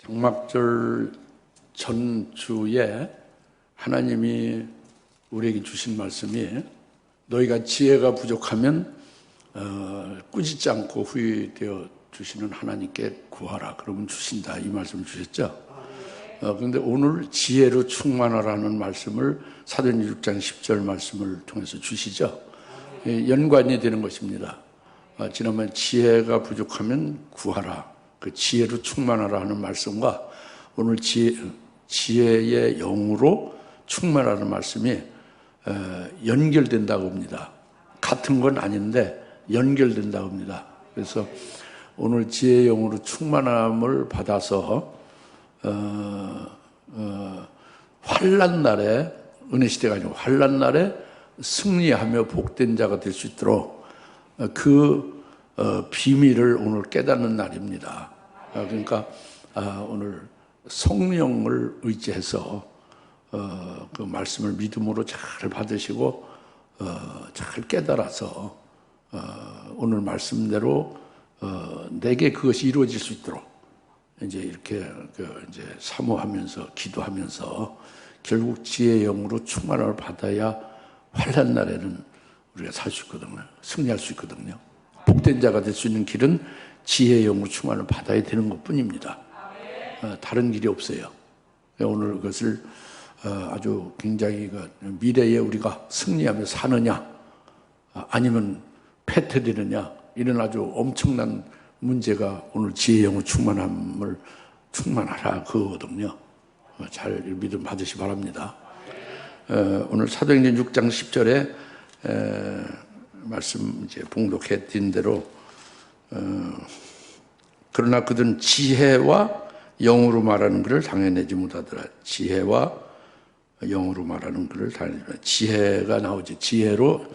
장막절 전주에 하나님이 우리에게 주신 말씀이 너희가 지혜가 부족하면 꾸짖지 않고 후회되어 주시는 하나님께 구하라. 그러면 주신다. 이 말씀을 주셨죠. 그런데 오늘 지혜로 충만하라는 말씀을 사도행전 6장 10절 말씀을 통해서 주시죠. 연관이 되는 것입니다. 지난번 지혜가 부족하면 구하라. 그 지혜로 충만하라 하는 말씀과 오늘 지혜의 영으로 충만하는 말씀이 연결된다고 봅니다. 같은 건 아닌데 연결된다고 합니다. 그래서 오늘 지혜의 영으로 충만함을 받아서 환난 날에, 은혜 시대가 아니고 환난 날에 승리하며 복된 자가 될 수 있도록 그 비밀을 오늘 깨닫는 날입니다. 그러니까 오늘 성령을 의지해서 그 말씀을 믿음으로 잘 받으시고 잘 깨달아서 오늘 말씀대로 내게 그것이 이루어질 수 있도록 이제 이렇게 이제 사모하면서 기도하면서 결국 지혜의 영으로 충만함을 받아야 환난 날에는 우리가 살 수 있거든요. 승리할 수 있거든요. 복된 자가 될 수 있는 길은 지혜의 영으로 충만을 받아야 되는 것뿐입니다. 다른 길이 없어요. 오늘 그것을 아주 굉장히 미래에 우리가 승리하며 사느냐 아니면 패퇴되느냐 이런 아주 엄청난 문제가 오늘 지혜의 영으로 충만하라 그거거든요. 잘 믿음 받으시 바랍니다. 오늘 사도행전 6장 10절에 말씀 이제 봉독해 드린 대로 그러나 그들은 지혜와 영으로 말하는 것을 당해내지 못하더라. 지혜와 영으로 말하는 것을 당해내지 못하더라. 지혜가 나오죠. 지혜로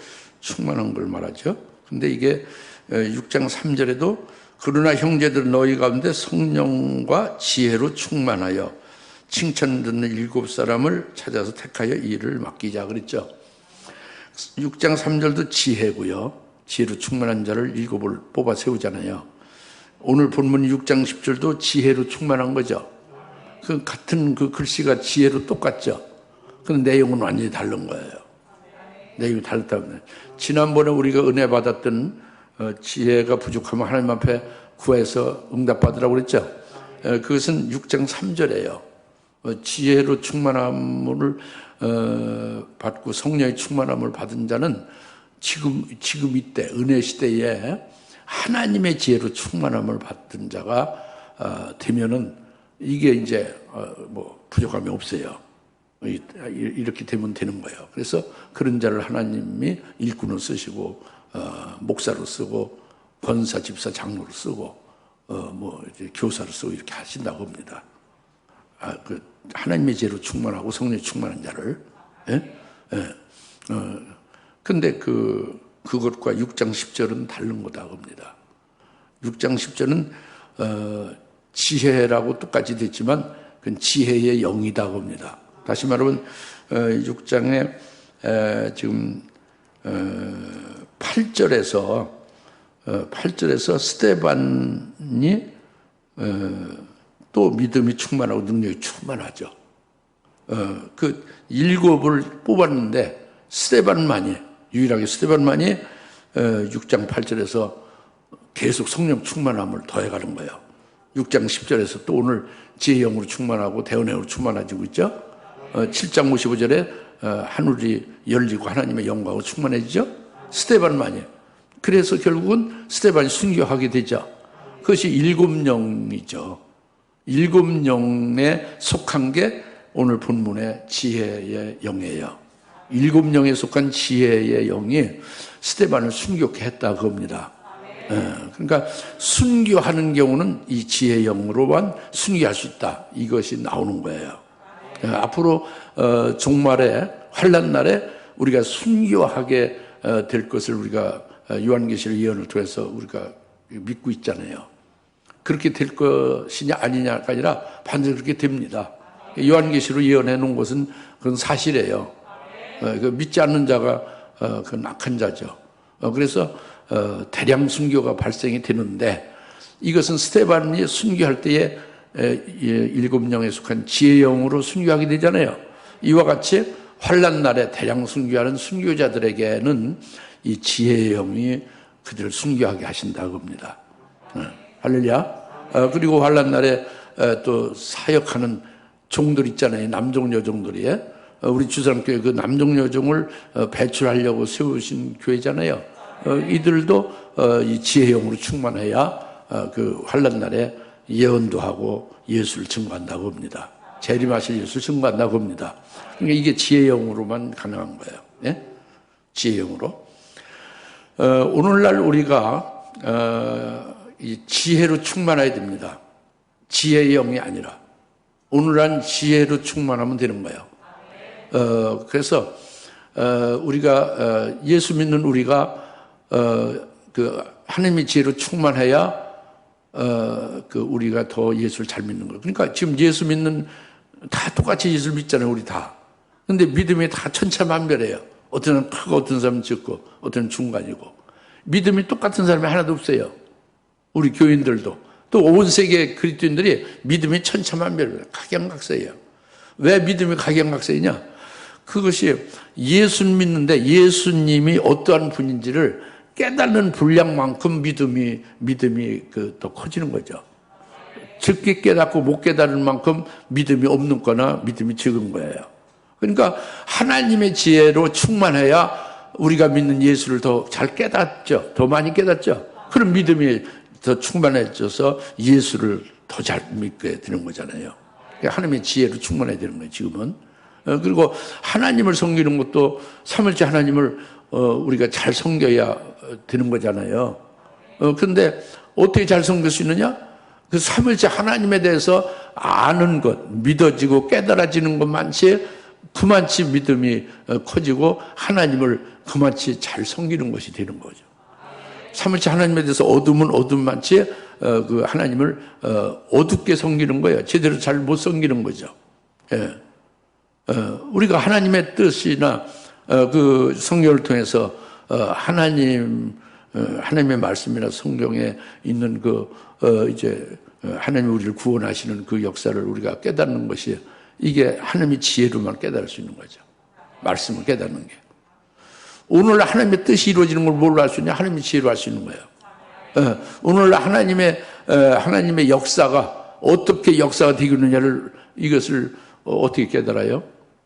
충만한 걸 말하죠. 근데 이게 6장 3절에도 그러나 형제들 너희 가운데 성령과 지혜로 충만하여 칭찬 듣는 7사람을 찾아서 택하여 이 일을 맡기자 그랬죠. 6장 3절도 지혜고요. 지혜로 충만한 자를 7을 뽑아 세우잖아요. 오늘 본문 6장 10절도 지혜로 충만한 거죠. 그 같은 그 글씨가 지혜로 똑같죠. 그런데 내용은 완전히 다른 거예요. 내용이 다르다면 지난번에 우리가 은혜 받았던 지혜가 부족하면 하나님 앞에 구해서 응답받으라고 그랬죠. 그것은 6장 3절이에요. 지혜로 충만함을 받고 성령의 충만함을 받은 자는 지금 이때 은혜 시대에 하나님의 지혜로 충만함을 받은 자가 되면은 이게 이제 뭐 부족함이 없어요. 이렇게 되면 되는 거예요. 그래서 그런 자를 하나님이 일꾼으로 쓰시고 목사로 쓰고 권사, 집사, 장로로 쓰고 뭐 이제 교사로 쓰고 이렇게 하신다고 합니다. 그 하나님의 지혜로 충만하고 성령에 충만한 자를. 근데 그것과 6장 10절은 다른 거다 겁니다. 6장 10절은 지혜라고 똑같이 됐지만 그건 지혜의 영이다 겁니다. 다시 말하면 6장에 지금 8절에서 스데반이 또 믿음이 충만하고 능력이 충만하죠. 그 7을 뽑았는데 스데반만이 유일하게 스데반만이 6장 8절에서 계속 성령 충만함을 더해가는 거예요. 6장 10절에서 또 오늘 지혜의 영으로 충만하고 대언행으로 충만해지고 있죠. 7장 55절에 하늘이 열리고 하나님의 영광으로 충만해지죠. 스데반만이. 그래서 결국은 스데반이 순교하게 되죠. 그것이 7영이죠. 7영에 속한 게 오늘 본문의 지혜의 영이에요. 7영에 속한 지혜의 영이 스데반을 순교케 했다 그겁니다. 그러니까 순교하는 경우는 이 지혜의 영으로만 순교할 수 있다. 이것이 나오는 거예요. 앞으로 종말에 환난 날에 우리가 순교하게 될 것을 우리가 요한계시록 예언을 통해서 우리가 믿고 있잖아요. 그렇게 될 것이냐 아니냐가 아니라 반드시 그렇게 됩니다. 요한계시록 예언해 놓은 것은 그건 사실이에요. 믿지 않는 자가 그건 악한 자죠. 그래서 대량 순교가 발생이 되는데 이것은 스데반이 순교할 때에 일곱 영에 속한 지혜의 영으로 순교하게 되잖아요. 이와 같이 환난 날에 대량 순교하는 순교자들에게는 이 지혜의 영이 그들을 순교하게 하신다고 합니다. 할렐루야. 그리고 환난 날에 또 사역하는 종들 있잖아요. 남종 여종들이. 우리 주사람교회 그 남종 여종을 배출하려고 세우신 교회잖아요. 이들도 이 지혜의 영으로 충만해야 그 환난 날에 예언도 하고 예수를 증거한다고 합니다. 재림하실 예수를 증거한다고 합니다. 그러니까 이게 지혜의 영으로만 가능한 거예요. 예? 지혜의 영으로. 오늘날 우리가 이 지혜로 충만해야 됩니다. 지혜의 영이 아니라 오늘날 지혜로 충만하면 되는 거예요. 그래서 우리가 예수 믿는 우리가 그 하나님의 지혜로 충만해야 그 우리가 더 예수를 잘 믿는 거예요. 그러니까 지금 예수 믿는 다 똑같이 예수를 믿잖아요, 우리 다. 근데 믿음이 다 천차만별해요. 어떤 사람은 크고 어떤 사람은 적고 어떤 사람은 중간이고. 믿음이 똑같은 사람이 하나도 없어요. 우리 교인들도. 또 온 세계 그리스도인들이 믿음이 천차만별해요. 각양각색이에요. 왜 믿음이 각양각색이냐? 그것이 예수 믿는데 예수님이 어떠한 분인지를 깨닫는 분량만큼 믿음이 더 커지는 거죠. 적게 깨닫고 못 깨달은 만큼 믿음이 없는 거나 믿음이 적은 거예요. 그러니까 하나님의 지혜로 충만해야 우리가 믿는 예수를 더 잘 깨닫죠. 더 많이 깨닫죠. 그럼 믿음이 더 충만해져서 예수를 더 잘 믿게 되는 거잖아요. 그러니까 하나님의 지혜로 충만해야 되는 거예요, 지금은. 그리고 하나님을 섬기는 것도 삼일째 하나님을 우리가 잘 섬겨야 되는 거잖아요. 그런데 어떻게 잘 섬길 수 있느냐? 그 삼일째 하나님에 대해서 아는 것, 믿어지고 깨달아지는 것만치 그만치 믿음이 커지고 하나님을 그만치 잘 섬기는 것이 되는 거죠. 삼일째 하나님에 대해서 어둠은 어둠만치 그 하나님을 어둡게 섬기는 거예요. 제대로 잘 못 섬기는 거죠. 예. 우리가 하나님의 뜻이나 그 성경을 통해서 하나님의 말씀이나 성경에 있는 이제 하나님이 우리를 구원하시는 그 역사를 우리가 깨닫는 것이 이게 하나님의 지혜로만 깨달을 수 있는 거죠. 말씀을 깨닫는 게. 오늘날 하나님의 뜻이 이루어지는 걸 뭘로 할 수 있냐? 하나님의 지혜로 할 수 있는 거예요. 오늘날 하나님의 역사가 어떻게 역사가 되겠느냐를 이것을 어떻게 깨달아요?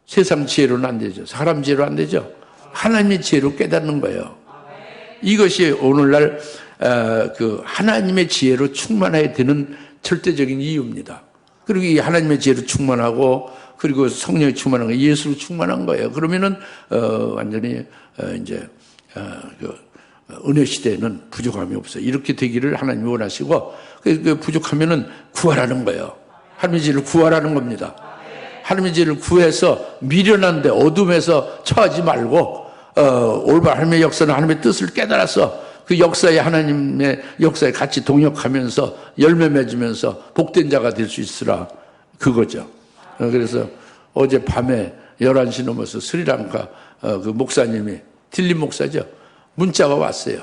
세상 지혜로는 안 되죠. 사람 지혜로 안 되죠. 하나님의 지혜로 깨닫는 거예요. 이것이 오늘날 그 하나님의 지혜로 충만해야 되는 절대적인 이유입니다. 그리고 이 하나님의 지혜로 충만하고 그리고 성령이 충만한 거, 예수로 충만한 거예요. 그러면은 완전히 이제 은혜 시대에는 부족함이 없어요. 이렇게 되기를 하나님이 원하시고 그 부족하면은 구하라는 거예요. 하나님의 지혜를 구하라는 겁니다. 하나님의 지혜를 구해서 미련한데 어둠에서 처하지 말고 올바른 하나님의 역사는 하나님의 뜻을 깨달아서 그 역사에 하나님의 역사에 같이 동역하면서 열매 맺으면서 복된 자가 될 수 있으라 그거죠. 그래서 어제 밤에 11시 넘어서 스리랑카 그 목사님이 딜림 목사죠. 문자가 왔어요.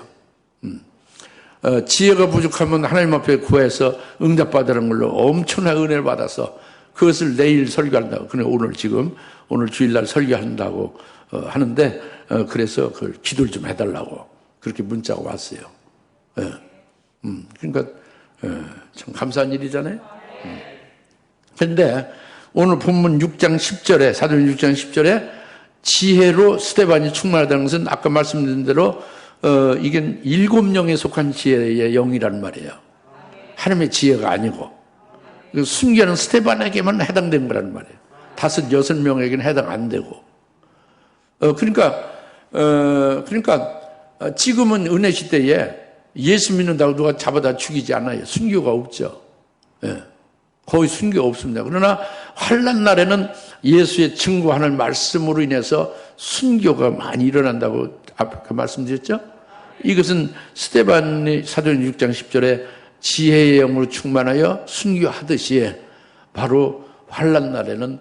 지혜가 부족하면 하나님 앞에 구해서 응답받으라는 걸로 엄청난 은혜를 받아서 그것을 내일 설교한다고. 그래 오늘 주일날 설교한다고 하는데 그래서 그걸 기도를 좀 해달라고 그렇게 문자가 왔어요. 그러니까 참 감사한 일이잖아요. 그런데 오늘 본문 6장 10절에 사도행 6장 10절에 지혜로 스데반이 충만하다는 것은 아까 말씀드린 대로 이게 7영에 속한 지혜의 영이라는 말이에요. 하나님의 지혜가 아니고 순교하는 스데반에게만 해당되는 거라는 말이에요. 5, 6명에게는 해당 안 되고. 그러니까 지금은 은혜 시대에 예수 믿는다고 누가 잡아다 죽이지 않아요. 순교가 없죠. 예. 거의 순교가 없습니다. 그러나 환난 날에는 예수의 증거하는 말씀으로 인해서 순교가 많이 일어난다고 아까 말씀드렸죠. 이것은 스데반이 사도행 6장 10절에 지혜의 영으로 충만하여 순교하듯이 바로 환난 날에는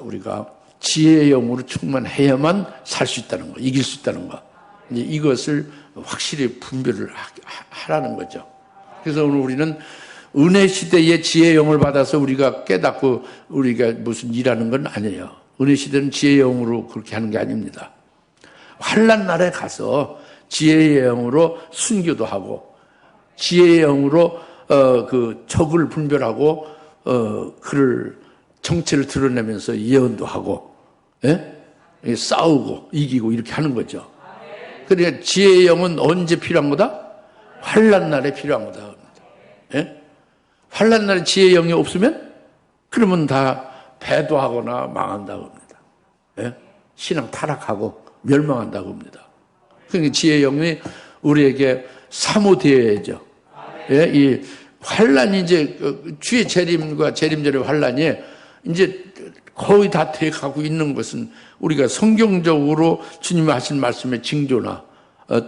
우리가 지혜의 영으로 충만해야만 살 수 있다는 거, 이길 수 있다는 거. 이제 이것을 확실히 분별을 하라는 거죠. 그래서 오늘 우리는 은혜 시대의 지혜의 영을 받아서 우리가 깨닫고 우리가 무슨 일하는 건 아니에요. 은혜 시대는 지혜의 영으로 그렇게 하는 게 아닙니다. 환난 날에 가서 지혜의 영으로 순교도 하고 지혜의 영으로 그 적을 분별하고 그를 정체를 드러내면서 예언도 하고, 예? 싸우고 이기고 이렇게 하는 거죠. 그러니까 지혜의 영은 언제 필요한 거다? 환난 날에 필요한 거다. 예? 환난 날에 지혜의 영이 없으면 그러면 다 배도하거나 망한다고 합니다. 예? 신앙 타락하고 멸망한다고 합니다. 그러니까 지혜의 영이 우리에게 사모되어야죠. 예? 이 환난이 이제 주의 재림과 재림절의 환난이 이제 거의 다 돼가고 있는 것은 우리가 성경적으로 주님이 하신 말씀의 징조나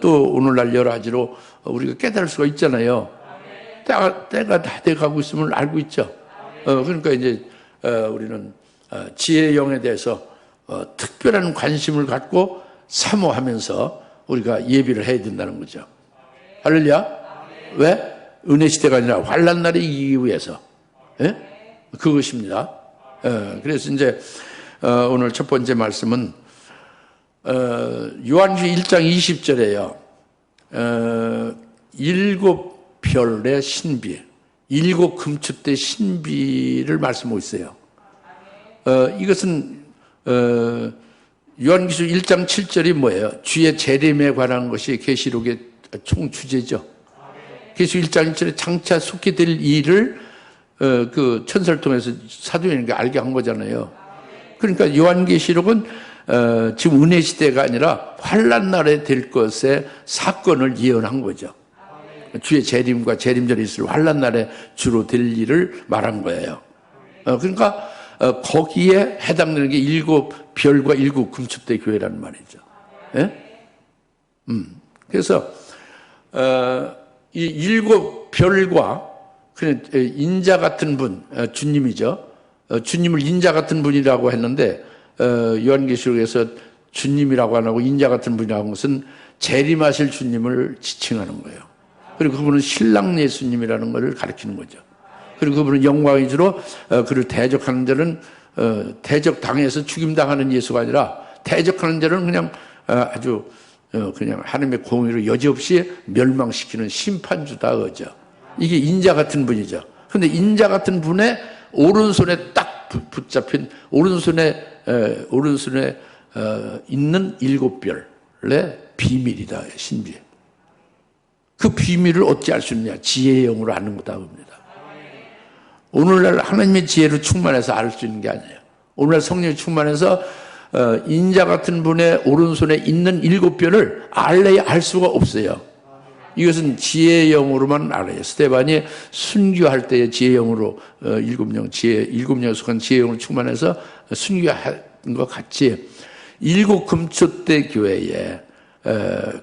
또 오늘날 여러 가지로 우리가 깨달을 수가 있잖아요. 때가 다 돼가고 있음을 알고 있죠. 그러니까 이제 우리는 지혜의 영에 대해서 특별한 관심을 갖고 사모하면서 우리가 예비를 해야 된다는 거죠. 할렐루야. 왜? 은혜 시대가 아니라 환난 날에 이기기 위해서. 예? 그것입니다. 그래서 이제 오늘 첫 번째 말씀은 요한계시록 1장 20절에요. 일곱 별의 신비, 일곱 금축 때 신비를 말씀하고 있어요. 이것은 요한계시록 1장 7절이 뭐예요? 주의 재림에 관한 것이 계시록의 총 주제죠. 계시록 1장 1절에 장차 속히 될 일을 그 천사를 통해서 사도행전에 알게 한 거잖아요. 그러니까 요한계시록은 지금 은혜 시대가 아니라 환난 날에 될 것의 사건을 예언한 거죠. 주의 재림과 재림절에 있을 환난 날에 주로 될 일을 말한 거예요. 그러니까 거기에 해당되는 게 일곱 별과 일곱 금축대 교회라는 말이죠. 예? 그래서 이 일곱 별과 그냥 인자 같은 분, 주님이죠. 주님을 인자 같은 분이라고 했는데 요한계시록에서 주님이라고 안 하고 인자 같은 분이라고 하는 것은 재림하실 주님을 지칭하는 거예요. 그리고 그분은 신랑 예수님이라는 것을 가리키는 거죠. 그리고 그분은 영광의 주로 그를 대적하는 자는 대적당해서 죽임당하는 예수가 아니라 대적하는 자는 그냥 아주 그냥 하나님의 공의로 여지없이 멸망시키는 심판주다 그죠. 이게 인자 같은 분이죠. 그런데 인자 같은 분의 오른손에 딱 붙잡힌 오른손에 있는 일곱 별의 비밀이다. 신비. 그 비밀을 어찌 알 수 있느냐? 지혜의 영으로 아는 거다 봅니다. 오늘날 하나님의 지혜로 충만해서 알 수 있는 게 아니에요. 오늘날 성령이 충만해서 인자 같은 분의 오른손에 있는 일곱 별을 알래야 알 수가 없어요. 이것은 지혜의 영으로만 알아요. 스데반이 순교할 때의 지혜의 영으로 일곱 영에 속한 지혜의 영으로 충만해서 순교한 것 같이 일곱 금초대 교회에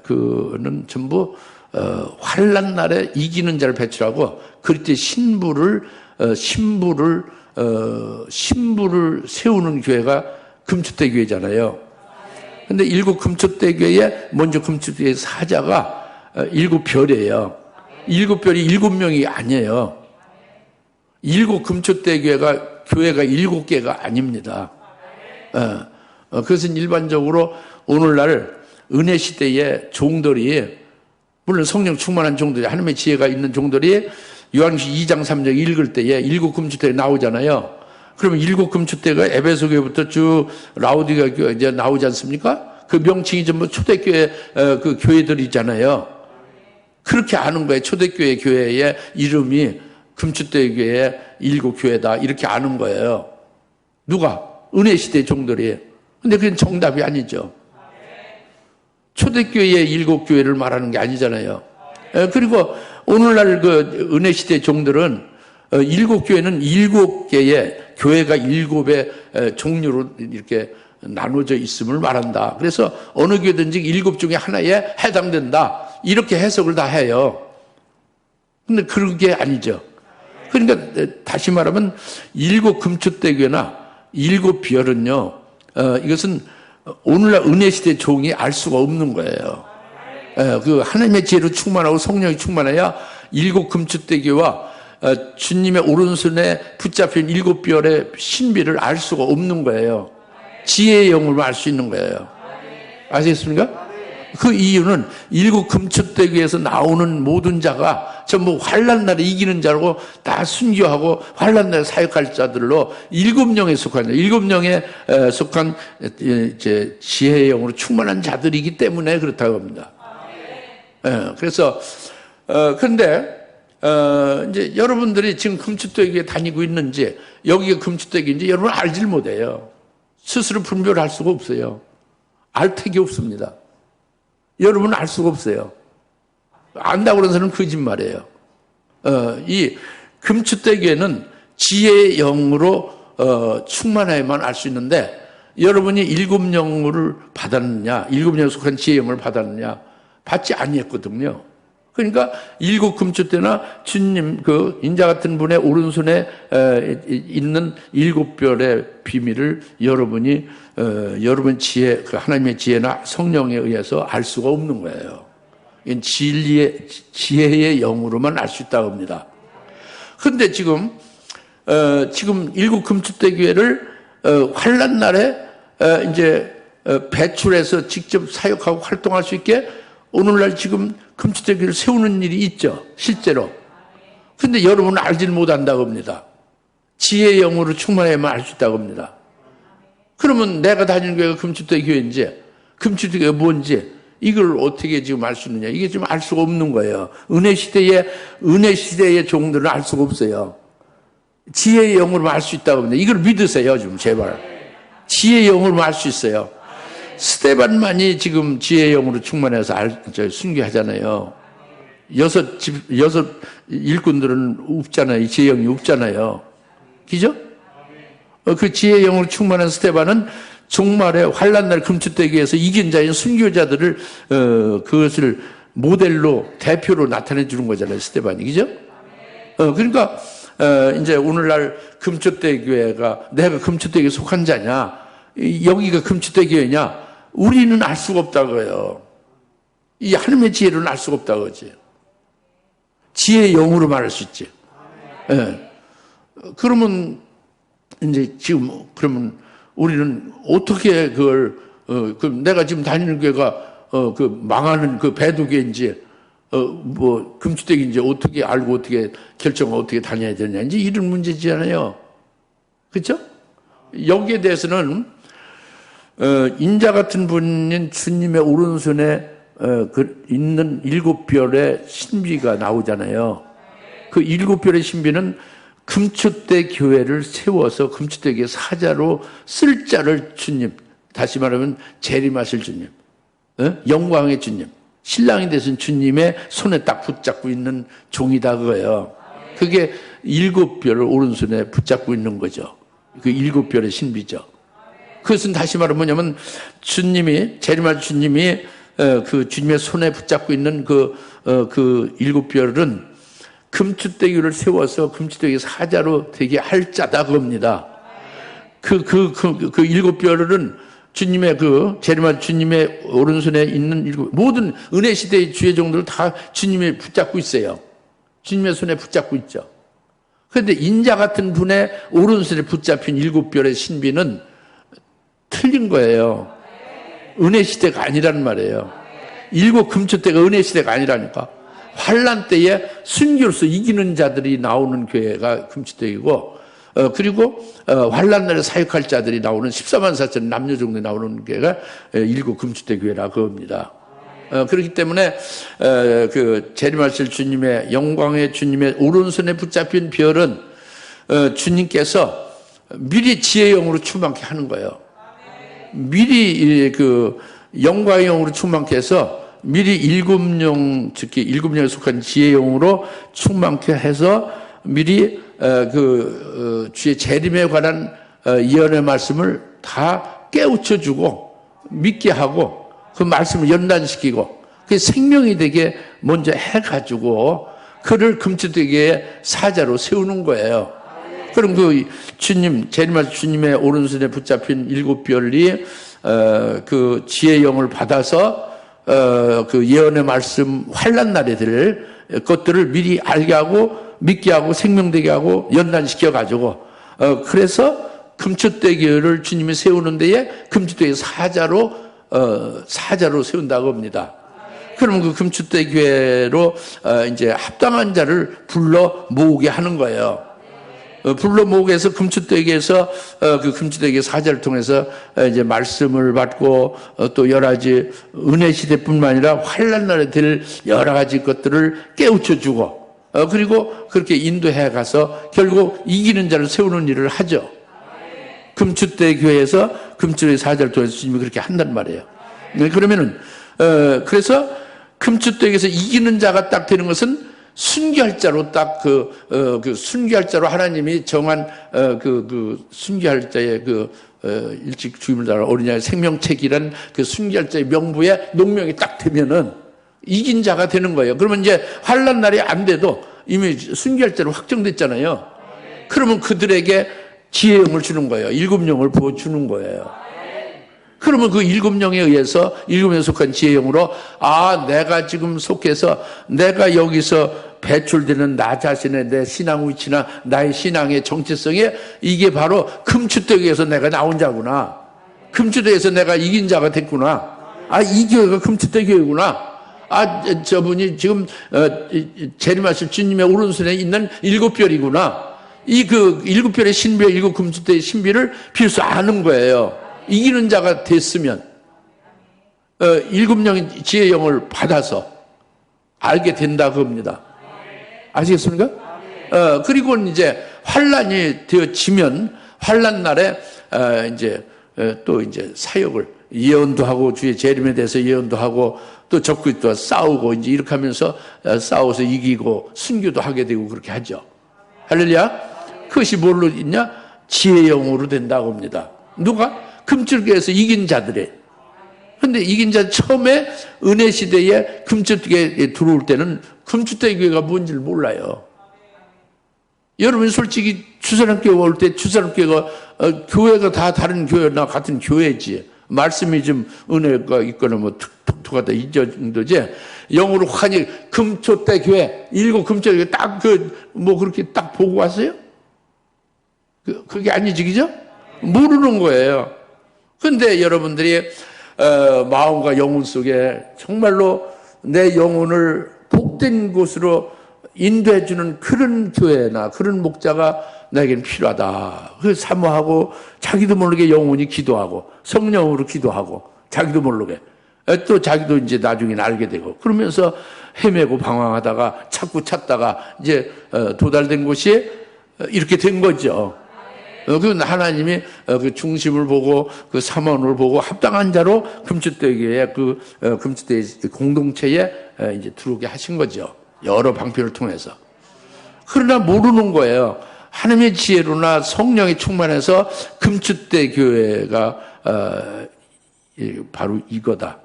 그는 전부 환난 날에 이기는 자를 배출하고 그때 신부를 세우는 교회가 금초대 교회잖아요. 근데 일곱 금초대 교회에 먼저 금초대 교회 사자가 일곱 별이에요. 일곱 별이 일곱 명이 아니에요. 일곱 금초대 교회가 일곱 개가 아닙니다. 그것은 일반적으로 오늘날 은혜 시대의 종들이 물론 성령 충만한 종들이 하나님의 지혜가 있는 종들이 요한계시록 2장 3장 읽을 때에 일곱 금초대에 나오잖아요. 그러면 일곱 금초대가 에베소 교회부터 쭉 라오디가 교회 이제 나오지 않습니까? 그 명칭이 전부 초대교회 그 교회들이잖아요. 그렇게 아는 거예요. 초대교회 교회의 이름이 금초대 교회의 일곱 교회다. 이렇게 아는 거예요. 누가? 은혜 시대 종들이. 근데 그건 정답이 아니죠. 초대교회의 일곱 교회를 말하는 게 아니잖아요. 그리고 오늘날 그 은혜 시대 종들은 일곱 교회는 일곱 개의 교회가 일곱의 종류로 이렇게 나눠져 있음을 말한다. 그래서 어느 교회든지 일곱 중에 하나에 해당된다. 이렇게 해석을 다 해요. 근데 그게 아니죠. 그러니까 다시 말하면 일곱 금초대 교회나 일곱 별은요. 이것은 오늘날 은혜 시대 종이 알 수가 없는 거예요. 그 하나님의 지혜로 충만하고 성령이 충만해야 일곱 금초대 교회와 주님의 오른손에 붙잡힌 일곱 별의 신비를 알 수가 없는 거예요. 지혜의 영으로만 알 수 있는 거예요. 아시겠습니까? 그 이유는 일곱 금축대기에서 나오는 모든 자가 전부 환난 날에 이기는 자라고 다 순교하고 환난 날에 사역할 자들로 일곱 영에 속한 일곱 영에 속한 이제 지혜의 영으로 충만한 자들이기 때문에 그렇다고 합니다. 그래서 그런데 이제 여러분들이 지금 금축대기에 다니고 있는지 여기가 금축대기인지 여러분 알질 못해요. 스스로 분별할 수가 없어요. 알 택이 없습니다. 여러분은 알 수가 없어요. 안다고 그러는 사람은 거짓말이에요. 이 금축대기에는 지혜의 영으로 충만해야만 알 수 있는데 여러분이 일곱 영을 받았느냐, 일곱 영에 속한 지혜의 영을 받았느냐, 받지 아니했거든요. 그러니까 일곱 금축대나 주님 그 인자 같은 분의 오른손에 있는 일곱 별의 비밀을 여러분이 여러분 지혜, 그 하나님의 지혜나 성령에 의해서 알 수가 없는 거예요. 이건 지혜의 영으로만 알 수 있다고 합니다. 그런데 지금 일곱 금축대교회를 환난 날에 이제 배출해서 직접 사역하고 활동할 수 있게 오늘날 지금 금축대교회를 세우는 일이 있죠. 실제로. 그런데 여러분은 알지를 못한다고 합니다. 지혜의 영으로 충만해야만 알 수 있다고 합니다. 그러면 내가 다니는 교회가 금축대교회인지 금축대교회가 뭔지 이걸 어떻게 지금 알 수 있느냐. 이게 지금 알 수가 없는 거예요. 은혜 시대의 종들은 알 수가 없어요. 지혜의 영으로 알 수 있다고 합니다. 이걸 믿으세요, 좀 제발. 지혜의 영으로 알 수 있어요. 스데반만이 지금 지혜의 영으로 충만해서 순교하잖아요. 여섯 일꾼들은 없잖아요. 지혜의 영이 없잖아요. 그죠? 그 지혜의 영으로 충만한 스데반은 종말에 환난날 금축대기에서 이긴 자인 순교자들을 그것을 모델로 대표로 나타내 주는 거잖아요. 스데반이. 그죠? 그러니까 이제 오늘날 금축대교회가 내가 금축대교에 속한 자냐, 여기가 금축대교회냐, 우리는 알 수가 없다고요. 이 하나님의 지혜로는 알 수가 없다고 하지. 지혜의 영으로 말할 수 있지. 그러면 이제 지금 그러면 우리는 어떻게 그걸 그럼 내가 지금 다니는 교회가 그 망하는 그 배도교인지 뭐 금축대기인지 어떻게 알고 어떻게 결정하고 어떻게 다녀야 되냐 이제 이런 문제지않아요. 그렇죠? 여기에 대해서는 인자 같은 분인 주님의 오른손에 있는 일곱 별의 신비가 나오잖아요. 그 일곱 별의 신비는 금축대 교회를 세워서 금축대교회 사자로 쓸 자를 주님, 다시 말하면 재림하실 주님, 영광의 주님, 신랑이 되신 주님의 손에 딱 붙잡고 있는 종이다 그거예요. 그게 일곱 별을 오른손에 붙잡고 있는 거죠. 그 일곱 별의 신비죠. 그것은 다시 말하면 뭐냐면 주님이 재림할 주님이 그 주님의 손에 붙잡고 있는 그 일곱 별은 금축대교를 세워서 금축대교 사자로 되게 할 자다 그겁니다. 그 일곱 별은 주님의 재림할 주님의 오른손에 있는 모든 은혜 시대의 주의 종들을 다 주님이 붙잡고 있어요. 주님의 손에 붙잡고 있죠. 그런데 인자 같은 분의 오른손에 붙잡힌 일곱 별의 신비는 틀린 거예요. 은혜 시대가 아니라는 말이에요. 일곱 금축대가 은혜 시대가 아니라니까. 환난 때에 순교로서 이기는 자들이 나오는 교회가 금축대이고 그리고 환난 날에 사역할 자들이 나오는 14만 4천 남녀 정도 나오는 교회가 일곱 금축대 교회라 그겁니다. 그렇기 때문에 그 재림하실 주님의 영광의 주님의 오른손에 붙잡힌 별은 주님께서 미리 지혜의 영으로 충만케 하는 거예요. 미리 그 영광의 영으로 충만케 해서 미리 일곱 영, 특히 일곱 영에 속한 지혜의 영으로 충만케 해서 미리 주의 재림에 관한 예언의 말씀을 다 깨우쳐주고 믿게 하고 그 말씀을 연단시키고 그 생명이 되게 먼저 해가지고 그를 금축대교의 사자로 세우는 거예요. 그럼 그 주님, 재림할 주님의 오른손에 붙잡힌 일곱 별이 그 지혜의 영을 받아서 그 예언의 말씀 환난 날에 될 것들을 미리 알게 하고 믿게 하고 생명되게 하고 연단시켜 가지고 그래서 금추대교회를 주님이 세우는 데에 금추대교회 사자로 세운다고 합니다. 그러면 그 금추대교회로 이제 합당한 자를 불러 모으게 하는 거예요. 불러 모으게 해서 금추대교회에서 그 금추대교회 사자를 통해서 이제 말씀을 받고 또 여러 가지 은혜 시대뿐만 아니라 환난 날에 될 여러 가지 것들을 깨우쳐 주고 그리고 그렇게 인도해 가서 결국 이기는 자를 세우는 일을 하죠. 금추대교회에서 금추대교회 사자를 통해서 주님이 그렇게 한단 말이에요. 그러면은 그래서 금추대교회에서 이기는 자가 딱 되는 것은 순교할 자로 딱 그 순교할 자로 하나님이 정한 그 순교할 자의 일찍 죽임을 당한 어린아이 생명책이란 그 순교할 자의 명부에 농명이 딱 되면은 이긴 자가 되는 거예요. 그러면 이제 환난 날이 안 돼도 이미 순교할 자로 확정됐잖아요. 그러면 그들에게 지혜의 영을 주는 거예요. 일곱 영을 부어 주는 거예요. 그러면 그 일곱 영에 의해서 일곱 영에 속한 지혜의 영으로 내가 지금 속해서 내가 여기서 배출되는 나 자신의 내 신앙 위치나 나의 신앙의 정체성에 이게 바로 금추대교회에서 내가 나온 자구나. 금추대교회에서 내가 이긴 자가 됐구나. 이 교회가 금추대교회구나. 저분이 지금 재림하실 주님의 오른손에 있는 일곱 별이구나. 그 일곱 별의 신비, 일곱 금추대의 신비를 비로소 아는 거예요. 이기는 자가 됐으면 일곱 영의 지혜의 영을 받아서 알게 된다고 합니다. 아시겠습니까? 그리고 이제 환란이 되어지면 환란 날에 이제 또 이제 사역을 예언도 하고 주의 재림에 대해서 예언도 하고 또 적그리스도와 싸우고 이제 이렇게 하면서 싸워서 이기고 순교도 하게 되고 그렇게 하죠. 할렐루야. 그것이 뭘로 있냐? 지혜의 영으로 된다고 합니다. 누가? 금추대교회에서 이긴 자들이. 근데 이긴 자 처음에 은혜 시대에 금추대교회에 들어올 때는 금추대교회가 뭔지를 몰라요. 여러분 솔직히 주사람교회 올 때 주사람교회가 교회가 다 다른 교회나 같은 교회지. 말씀이 좀 은혜가 있거나 뭐 독특하다 이 정도지. 영어로 환히 금추대교회 일곱 금추대교회 딱 뭐 그렇게 딱 보고 왔어요? 그게 아니지, 그죠? 모르는 거예요. 근데 여러분들이 마음과 영혼 속에 정말로 내 영혼을 복된 곳으로 인도해주는 그런 교회나 그런 목자가 나에게는 필요하다. 그래서 사모하고 자기도 모르게 영혼이 기도하고 성령으로 기도하고 자기도 모르게 또 자기도 이제 나중에 알게 되고 그러면서 헤매고 방황하다가 찾고 찾다가 이제 도달된 곳이 이렇게 된 거죠. 그 하나님이 그 중심을 보고 그 사모를 보고 합당한 자로 금추대교회의 금추대 공동체에 이제 들어오게 하신 거죠. 여러 방편을 통해서. 그러나 모르는 거예요. 하나님의 지혜로나 성령이 충만해서 금추대교회가 바로 이거다.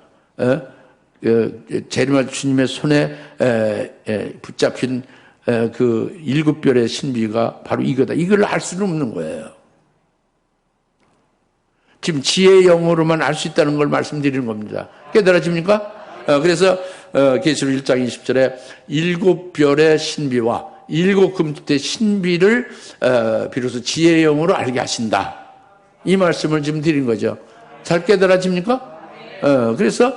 재림할 주님의 손에 붙잡힌 그 일곱 별의 신비가 바로 이거다. 이걸 알 수는 없는 거예요. 지금 지혜의 영으로만 알 수 있다는 걸 말씀드리는 겁니다. 깨달아집니까? 그래서 계시록 1장 20절에 일곱 별의 신비와 일곱 금추대 신비를 비로소 지혜의 영으로 알게 하신다. 이 말씀을 지금 드린 거죠. 잘 깨달아집니까? 그래서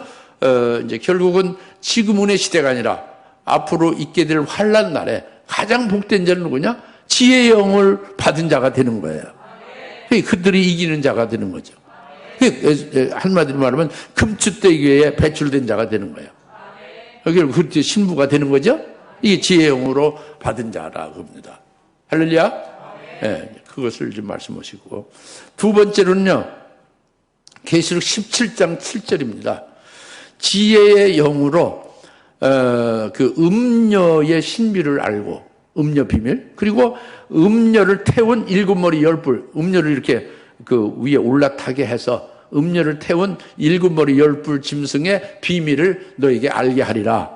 이제 결국은 지금 은혜 시대가 아니라 앞으로 있게 될 환난 날에 가장 복된 자는 누구냐? 지혜의 영을 받은 자가 되는 거예요. 그들이 이기는 자가 되는 거죠. 한마디로 말하면 금추대교회에 배출된 자가 되는 거예요. 결국 그때 신부가 되는 거죠. 이게 지혜의 영으로 받은 자라고 합니다. 할렐루야. 그것을 좀 말씀하시고 두 번째로는요. 계시록 17장 7절입니다. 지혜의 영으로 그 음녀의 신비를 알고 음녀 비밀 그리고 음녀를 태운 일곱 머리 열 뿔 음녀를 이렇게 그 위에 올라타게 해서 음녀를 태운 일곱 머리 열 뿔 짐승의 비밀을 너에게 알게 하리라.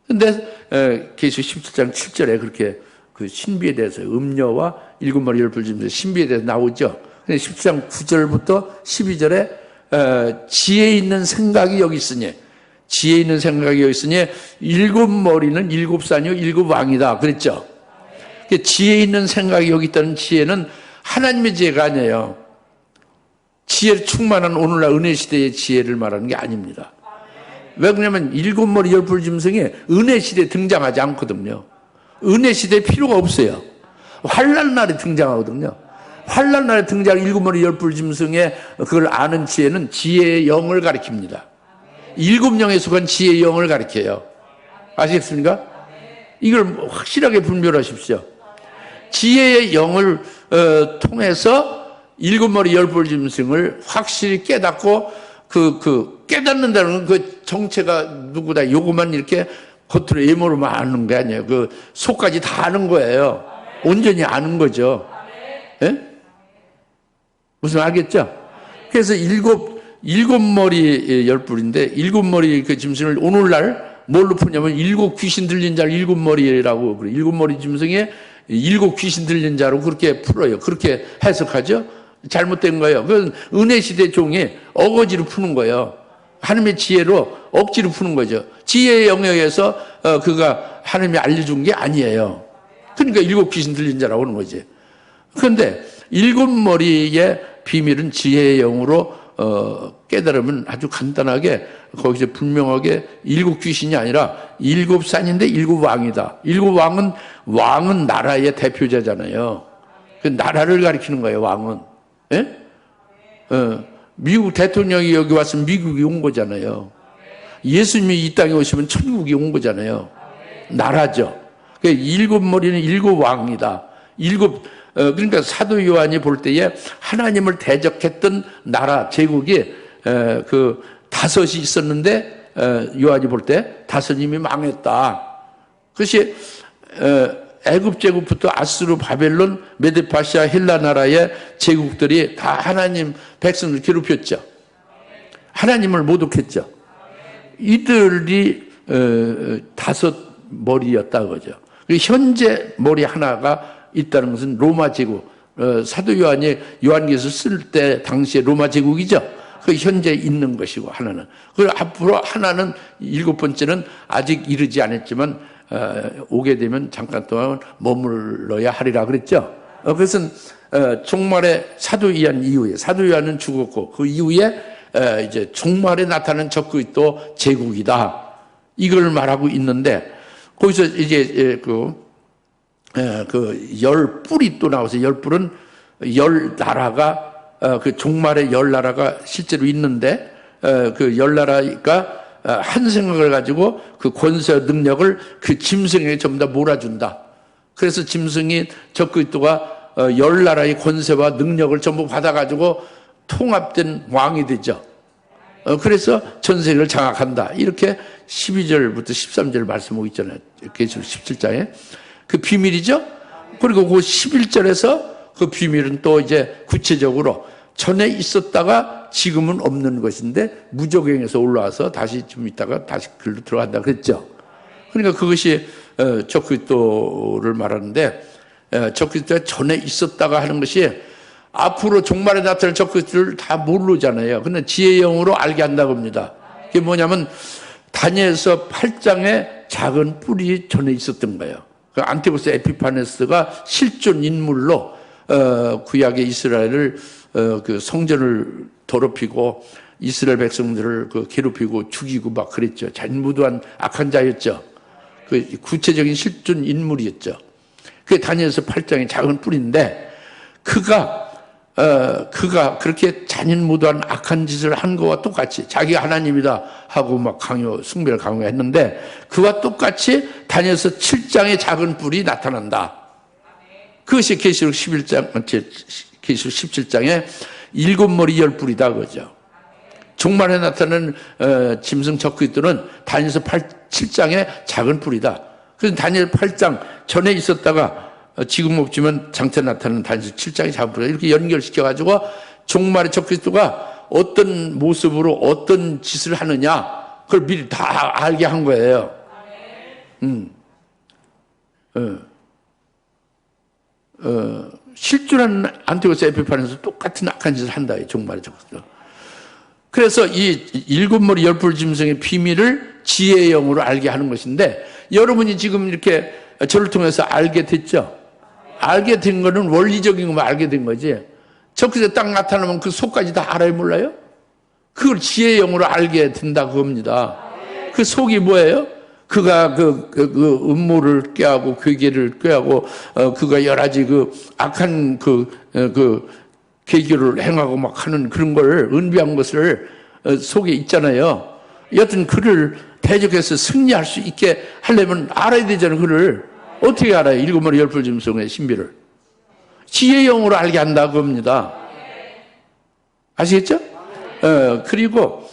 근데 계시록 17장 7절에 그렇게 그 신비에 대해서 음녀와 일곱 머리 열 뿔 짐승의 신비에 대해서 나오죠. 근데 17장 9절부터 12절에 지혜 있는 생각이 여기 있으니 지혜 있는 생각이 여기 있으니 일곱 머리는 일곱 산이요 일곱 왕이다 그랬죠. 지혜 있는 생각이 여기 있다는 지혜는 하나님의 지혜가 아니에요. 지혜를 충만한 오늘날 은혜 시대의 지혜를 말하는 게 아닙니다. 왜 그러냐면 일곱 머리 열불 짐승이 은혜 시대에 등장하지 않거든요. 은혜 시대에 필요가 없어요. 환난 날에 등장하거든요. 환난 날에 등장한 일곱 머리 열불 짐승의 그걸 아는 지혜는 지혜의 영을 가리킵니다. 일곱 영에 속한 지혜의 영을 가리켜요. 아시겠습니까? 이걸 확실하게 분별하십시오. 지혜의 영을 통해서 일곱 머리 열불 짐승을 확실히 깨닫고 깨닫는다는 그 정체가 누구다 요거만 이렇게 겉으로 예모로만 아는 게 아니에요. 그 속까지 다 아는 거예요. 온전히 아는 거죠. 예? 무슨 알겠죠? 그래서 일곱 머리 열불인데 일곱 머리 그 짐승을 오늘날 뭘로 푸냐면 일곱 귀신 들린 자를 일곱 머리라고 그래요. 일곱 머리 짐승에 일곱 귀신 들린 자로 그렇게 풀어요. 그렇게 해석하죠. 잘못된 거예요. 그건 은혜 시대 종이 어거지로 푸는 거예요. 하나님의 지혜로 억지로 푸는 거죠. 지혜의 영역에서 그가 하나님이 알려준 게 아니에요. 그러니까 일곱 귀신 들린 자라고 하는 거지. 그런데 일곱 머리의 비밀은 지혜의 영으로 깨달으면 아주 간단하게 거기서 분명하게 일곱 귀신이 아니라 일곱 산인데 일곱 왕이다. 일곱 왕은 나라의 대표자잖아요. 그 나라를 가리키는 거예요. 왕은. 예? 미국 대통령이 여기 왔으면 미국이 온 거잖아요. 예수님이 이 땅에 오시면 천국이 온 거잖아요. 나라죠. 그러니까 일곱 머리는 일곱 왕이다. 그러니까 사도 요한이 볼 때에 하나님을 대적했던 나라 제국이 그 다섯이 있었는데 요한이 볼 때 다섯이 망했다. 그것이 애굽 제국부터 아수르, 바벨론, 메데파시아, 헬라 나라의 제국들이 다 하나님 백성을 괴롭혔죠. 하나님을 모독했죠. 이들이 다섯 머리였다 그죠. 현재 머리 하나가 있다는 것은 로마 제국. 사도 요한이 요한계서 쓸 때 당시에 로마 제국이죠. 그 현재 있는 것이고 하나는. 그리고 앞으로 하나는 일곱 번째는 아직 이르지 않았지만 오게 되면 잠깐 동안 머물러야 하리라 그랬죠. 그것은 종말의 사도 요한 이후에 사도 요한은 죽었고 그 이후에 이제 종말에 나타나는 적그리스도 제국이다. 이걸 말하고 있는데 거기서 이제 열 뿔이 또 나와서 열 뿔은 열 나라가 그 종말의 열 나라가 실제로 있는데 그 열 나라가 한 생각을 가지고 그 권세 능력을 그 짐승에게 전부 다 몰아준다. 그래서 짐승이 적그리스도가 열 나라의 권세와 능력을 전부 받아가지고 통합된 왕이 되죠. 그래서 전 세계를 장악한다. 이렇게 12절부터 13절 말씀하고 있잖아요. 계시록 17장에. 그 비밀이죠. 그리고 그 11절에서 그 비밀은 또 이제 구체적으로 전에 있었다가 지금은 없는 것인데 무적행에서 올라와서 다시 좀 있다가 다시 글로 들어간다 그랬죠. 그러니까 그것이 적그리스도를 말하는데 적그리스도가 전에 있었다가 하는 것이 앞으로 종말에 나타날 적그리스도를 다 모르잖아요. 근데 지혜의 영으로 알게 한다고 합니다. 그게 뭐냐면 다니엘서 8장에 작은 뿔이 전에 있었던 거예요. 그 안티고스 에피파네스가 실존 인물로 구약의 이스라엘을 그 성전을 더럽히고 이스라엘 백성들을 그 괴롭히고 죽이고 막 그랬죠. 잔무도한 악한 자였죠. 그 구체적인 실존 인물이었죠. 그게 다니엘서 8장의 작은 뿔인데 그가 그렇게 잔인무도한 악한 짓을 한 거와 똑같이 자기가 하나님이다 하고 막 숭배를 강요했는데 그와 똑같이 다니엘서 7장의 작은 뿔이 나타난다. 그것이 계시록 17장의 일곱 머리 열 뿔이다 그거죠. 종말에 나타나는 짐승 적그리스도는 다니엘서 7장의 작은 뿔이다. 그래서 다니엘 8장 전에 있었다가 지금 없지만 장차 나타나는 다니엘서 7장의 작은 뿔이다. 이렇게 연결시켜가지고 종말의 적그리스도가 어떤 모습으로 어떤 짓을 하느냐 그걸 미리 다 알게 한 거예요. 실존한 안티고스 에피파네스도 똑같은 악한 짓을 한다. 종말의 적그리스도. 그래서 이 일곱 머리 열불 짐승의 비밀을 지혜의 영으로 알게 하는 것인데 여러분이 지금 이렇게 저를 통해서 알게 됐죠. 알게 된 거는 원리적인 것만 알게 된 거지. 적그리스도 딱 나타나면 그 속까지 다 알아요, 몰라요? 그걸 지혜의 영으로 알게 된다 그겁니다. 그 속이 뭐예요? 그가 그 음모를 꾀하고 괴계를 꾀하고 그가 여러 가지 그 악한 그 계기를 행하고 막 하는 그런 걸 은비한 것을 속에 있잖아요. 여튼 그를 대적해서 승리할 수 있게 하려면 알아야 되잖아요. 그를 어떻게 알아요? 일곱 머리 열풀 짐승의 신비를 지혜의 영으로 알게 한다 그겁니다. 아시겠죠? 그리고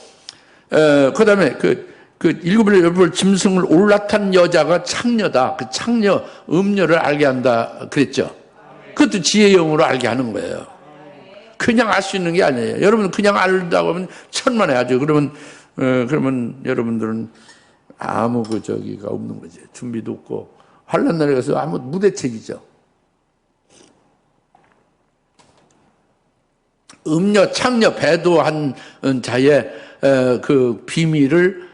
그다음에 그 일곱 머리 열풀 짐승을 올라탄 여자가 창녀다. 그 창녀 음녀를 알게 한다 그랬죠. 그것도 지혜의 영으로 알게 하는 거예요. 그냥 알 수 있는 게 아니에요. 여러분 그냥 알다고 하면 천만에하죠. 그러면 여러분들은 아무 저기가 없는 거지. 준비도 없고 환난 날에 가서 아무 무대책이죠. 음녀, 창녀, 배도한 자의 그 비밀을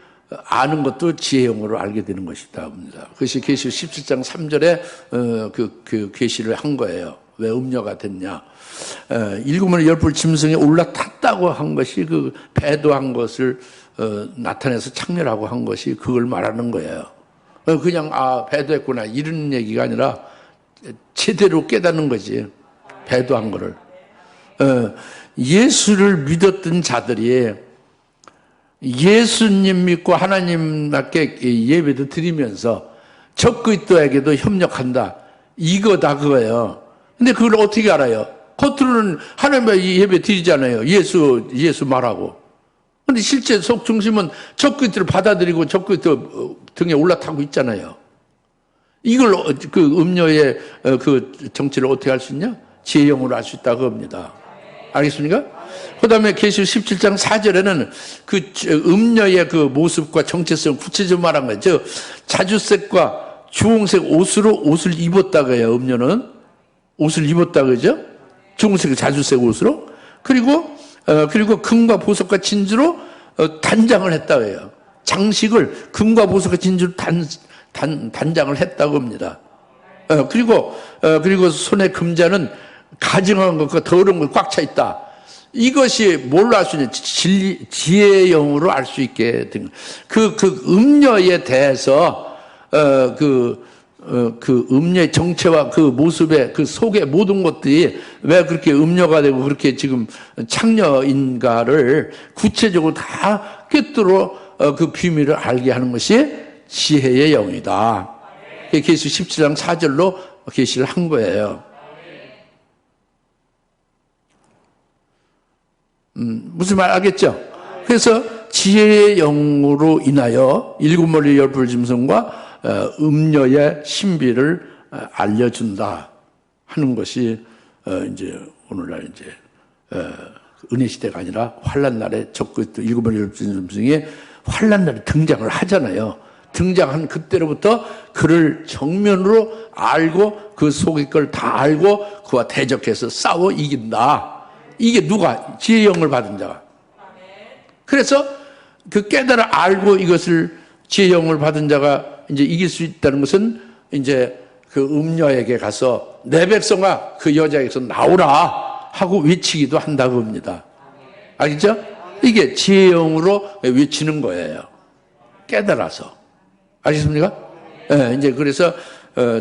아는 것도 지혜의 영으로 알게 되는 것이다. 그것이 계시록 17장 3절에 그 계시를 한 거예요. 왜 음녀가 됐냐? 일곱 머리 열풀 짐승에 올라탔다고 한 것이 그 배도한 것을 나타내서 창녀라고 한 것이 그걸 말하는 거예요. 그냥 배도했구나 이런 얘기가 아니라 제대로 깨닫는 거지. 배도한 거를. 예수를 믿었던 자들이 예수님 믿고 하나님께 예배도 드리면서 적그리스도에게도 협력한다. 이거다 그거예요. 근데 그걸 어떻게 알아요? 겉으로는 하나님의 예배 드리잖아요. 예수 말하고. 근데 실제 속 중심은 적그리스도를 받아들이고 적그리스도 등에 올라타고 있잖아요. 이걸 그 음녀의 그 정체를 어떻게 알 수 있냐? 지혜의 영으로 알 수 있다 그겁니다. 알겠습니까? 그 다음에 계시록 17장 4절에는 그 음녀의 그 모습과 정체성을 구체적으로 말한 거예요. 저 자주색과 주홍색 옷을 입었다고 해요. 음녀는 옷을 입었다 그러죠? 주홍색 자주색 옷으로. 그리고 금과 보석과 진주로 단장을 했다고 해요. 장식을 금과 보석과 진주로 단장을 했다고 합니다. 그리고 손에 금자는 가증한 것과 더러운 것 꽉 차 있다. 이것이 뭘로 알 수 있냐? 지혜의 영으로 알 수 있게 된 그 음녀에 대해서 그 음녀의 정체와 그 모습의 그 속의 모든 것들이 왜 그렇게 음녀가 되고 그렇게 지금 창녀인가를 구체적으로 다 꿰뚫어 그 비밀을 알게 하는 것이 지혜의 영이다. 계시록 17장 4절로 계시를 한 거예요. 무슨 말 알겠죠? 그래서 지혜의 영으로 인하여 일곱 머리 열풀 짐승과 음녀의 신비를 알려준다 하는 것이 이제 오늘날 이제 은혜 시대가 아니라 환난 날에 적그리스도 일곱 머리 열풀 짐승이 환난 날에 등장을 하잖아요. 등장한 그때로부터 그를 정면으로 알고 그 속의 걸 다 알고 그와 대적해서 싸워 이긴다. 이게 누가? 지혜의 영을 받은 자가. 그래서 그 깨달아 알고 이것을 지혜의 영을 받은 자가 이제 이길 수 있다는 것은 이제 그 음녀에게 가서 내 백성아 그 여자에게서 나오라 하고 외치기도 한다고 합니다. 알겠죠? 이게 지혜의 영으로 외치는 거예요. 깨달아서. 아시겠습니까? 네, 이제 그래서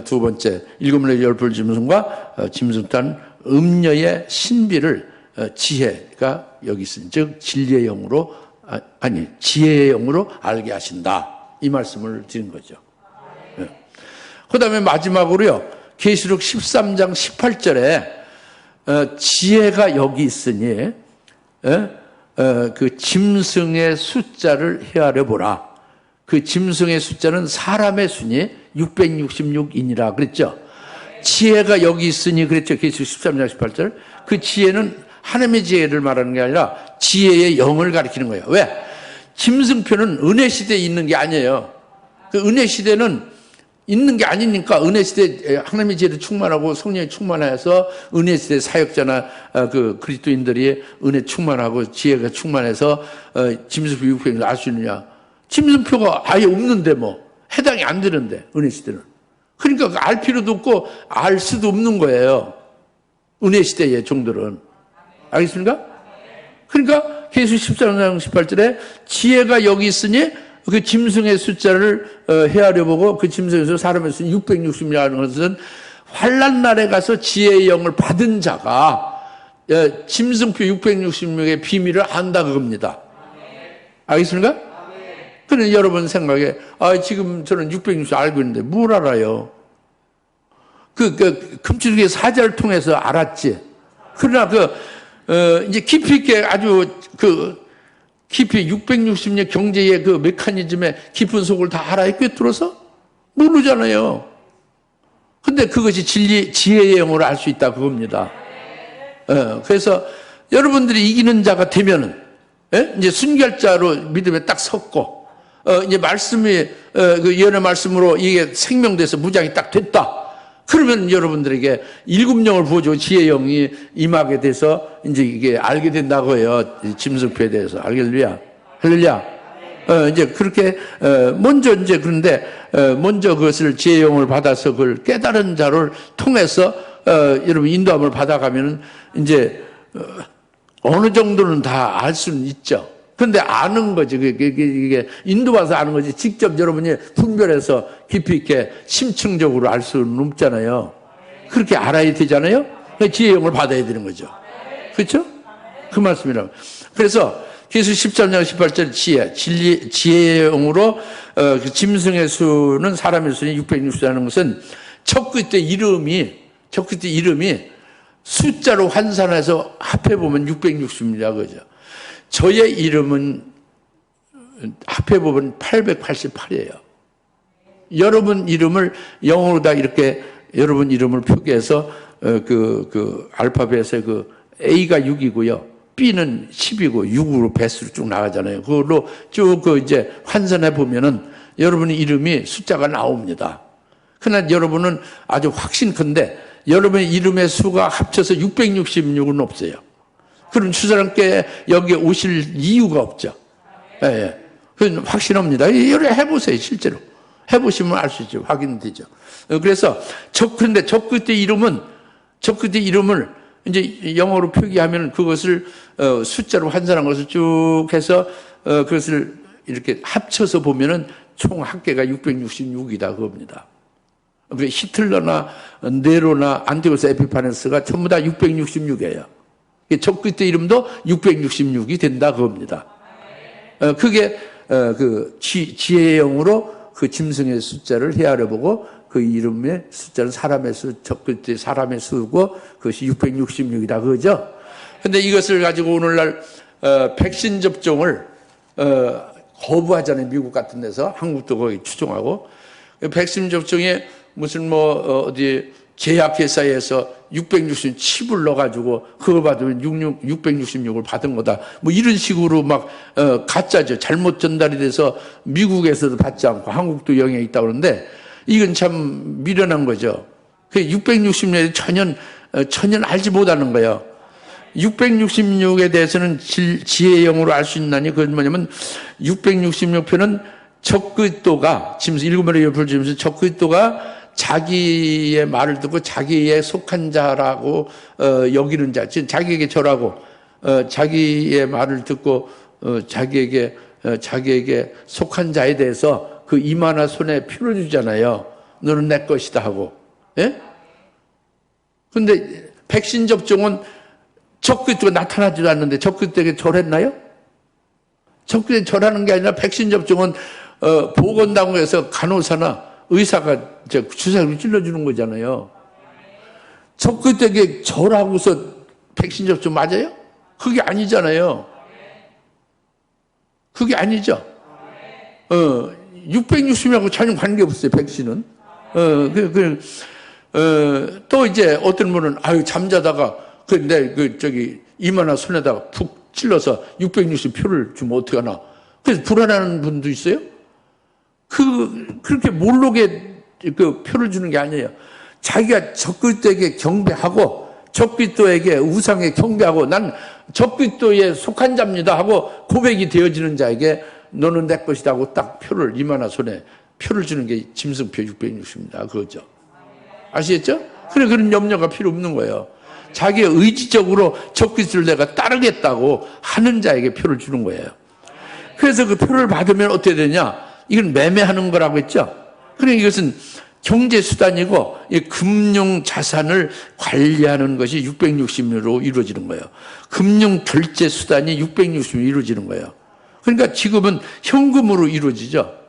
두 번째 일곱 머리 열풀 짐승과 짐승단 음녀의 신비를 지혜가 여기 있으니 즉 진리의 영으로 지혜의 영으로 알게 하신다 이 말씀을 드린 거죠. 네. 그 다음에 마지막으로요 계시록 13장 18절에 지혜가 여기 있으니 그 짐승의 숫자를 헤아려 보라. 그 짐승의 숫자는 사람의 수니 666이니라 그랬죠. 지혜가 여기 있으니 그랬죠. 계시록 13장 18절. 그 지혜는 하나님의 지혜를 말하는 게 아니라 지혜의 영을 가리키는 거예요. 왜? 짐승표는 은혜 시대에 있는 게 아니에요. 그 은혜 시대는 있는 게 아니니까 은혜 시대에 하나님의 지혜를 충만하고 성령이 충만해서 은혜 시대 사역자나 그 그리스도인들이 은혜 충만하고 지혜가 충만해서 짐승표 600을 알 수 있느냐? 짐승표가 아예 없는데 뭐 해당이 안 되는데 은혜 시대는 그러니까 알 필요도 없고 알 수도 없는 거예요. 은혜 시대의 종들은. 알겠습니까? 그러니까 계수 14장 18절에 지혜가 여기 있으니 그 짐승의 숫자를 헤아려 보고 그 짐승에서 사람의 수는 660이라는 것은 환난 날에 가서 지혜의 영을 받은 자가 짐승표 666의 비밀을 안다 그겁니다. 알겠습니까? 그런데 여러분 생각에 지금 저는 660 알고 있는데 뭘 알아요? 금추기의 사자를 통해서 알았지. 그러나 이제 깊이 있게 아주 깊이 660년 경제의 그 메커니즘의 깊은 속을 다 알아야 꿰뚫어서 모르잖아요. 근데 그것이 지혜의 영으로 알 수 있다 그겁니다. 그래서 여러분들이 이기는 자가 되면은 이제 순결자로 믿음에 딱 섰고 이제 말씀이 그 예언의 말씀으로 이게 생명돼서 무장이 딱 됐다. 그러면 여러분들에게 일곱 영을 부어주고 지혜의 영이 임하게 돼서 이제 이게 알게 된다고요. 짐승표에 대해서. 할렐루야. 할렐루야. 이제 그렇게 먼저 이제 그런데 먼저 그것을 지혜의 영을 받아서 그걸 깨달은 자를 통해서 여러분 인도함을 받아가면은 이제 어느 정도는 다 알 수는 있죠. 근데 아는 거지. 이게 인도받아서 아는 거지. 직접 여러분이 분별해서 깊이 있게 심층적으로 알 수는 없잖아요. 그렇게 알아야 되잖아요. 지혜의 영을 받아야 되는 거죠. 그렇죠? 그 말씀이라고. 그래서 계수 13장 18절 지혜의 영으로 그 짐승의 수는 사람의 수는 660이라는 것은 첫 그때 이름이 숫자로 환산해서 합해보면 660이라고 그러죠. 저의 이름은 합해보면 888이에요. 여러분 이름을 영어로 다 이렇게 여러분 이름을 표기해서 그 알파벳에 그 A가 6이고요. B는 10이고 6으로 배수로 쭉 나가잖아요. 그걸로 쭉 이제 환산해 보면은 여러분의 이름이 숫자가 나옵니다. 그러나 여러분은 아주 확신컨대 여러분의 이름의 수가 합쳐서 666은 없어요. 그럼 주사람께 여기에 오실 이유가 없죠. 예. 그건 확신합니다. 여러 해보세요, 실제로. 해보시면 알 수 있죠. 확인되죠. 그래서 그런데 저 끝의 이름을 이제 영어로 표기하면 그것을 숫자로 환산한 것을 쭉 해서 그것을 이렇게 합쳐서 보면은 총 합계가 666이다 그겁니다. 히틀러나 네로나 안티고스 에피파네스가 전부 다 666이에요. 저 끝의 이름도 666이 된다 그겁니다. 그게 그 지혜의 영으로 그 짐승의 숫자를 헤아려 보고 그 이름의 숫자는 사람의 수, 저 끝에 사람의 수고 그것이 666이다 그거죠. 근데 이것을 가지고 오늘날 백신 접종을 거부하잖아요. 미국 같은 데서. 한국도 거기 추종하고. 백신 접종에 무슨 어디 제약회사에서 660 칩을 넣어가지고 그거 받으면 666을 받은 거다. 이런 식으로 막 가짜죠. 잘못 전달이 돼서 미국에서도 받지 않고 한국도 영향이 있다고 그러는데 이건 참 미련한 거죠. 666에 전혀 알지 못하는 거예요. 666에 대해서는 지혜의 영으로 알 수 있나니 그건 뭐냐면 666표는 적그리스도가 지금 일곱 번의 옆을 지면서 적그리스도가 자기의 말을 듣고 자기에 속한 자라고 여기는 자, 즉 자기에게 절하고 자기의 말을 듣고 자기에게 속한 자에 대해서 그 이마나 손에 표를 주잖아요. 너는 내 것이다 하고. 예? 근데 백신 접종은 적그리스도가 나타나지도 않는데 적그리스도에게 절했나요? 적그리스도에 절하는 게 아니라 백신 접종은 보건당국에서 간호사나 의사가 주사를 찔러주는 거잖아요. 적그리스도에게 절하고서 백신 접종 맞아요? 그게 아니잖아요. 그게 아니죠. 660명하고 전혀 관계없어요, 백신은. 또 이제 어떤 분은, 잠자다가, 이마나 손에다가 푹 찔러서 660표를 주면 어떡하나. 그래서 불안해하는 분도 있어요? 그렇게 모르게 표를 주는 게 아니에요. 자기가 적그리스도에게 경배하고, 적그리스도에게 우상에 경배하고, 난 적그리스도에 속한 자입니다 하고 고백이 되어지는 자에게 너는 내 것이다 하고 딱 표를 이마나 손에 표를 주는 게 짐승표 660입니다. 그거죠. 아시겠죠? 그래, 그런 염려가 필요 없는 거예요. 자기 의지적으로 적그리스도를 내가 따르겠다고 하는 자에게 표를 주는 거예요. 그래서 그 표를 받으면 어떻게 되냐? 이건 매매하는 거라고 했죠? 그러니까 이것은 경제수단이고 금융 자산을 관리하는 것이 660으로 이루어지는 거예요. 금융 결제 수단이 660으로 이루어지는 거예요. 그러니까 지금은 현금으로 이루어지죠.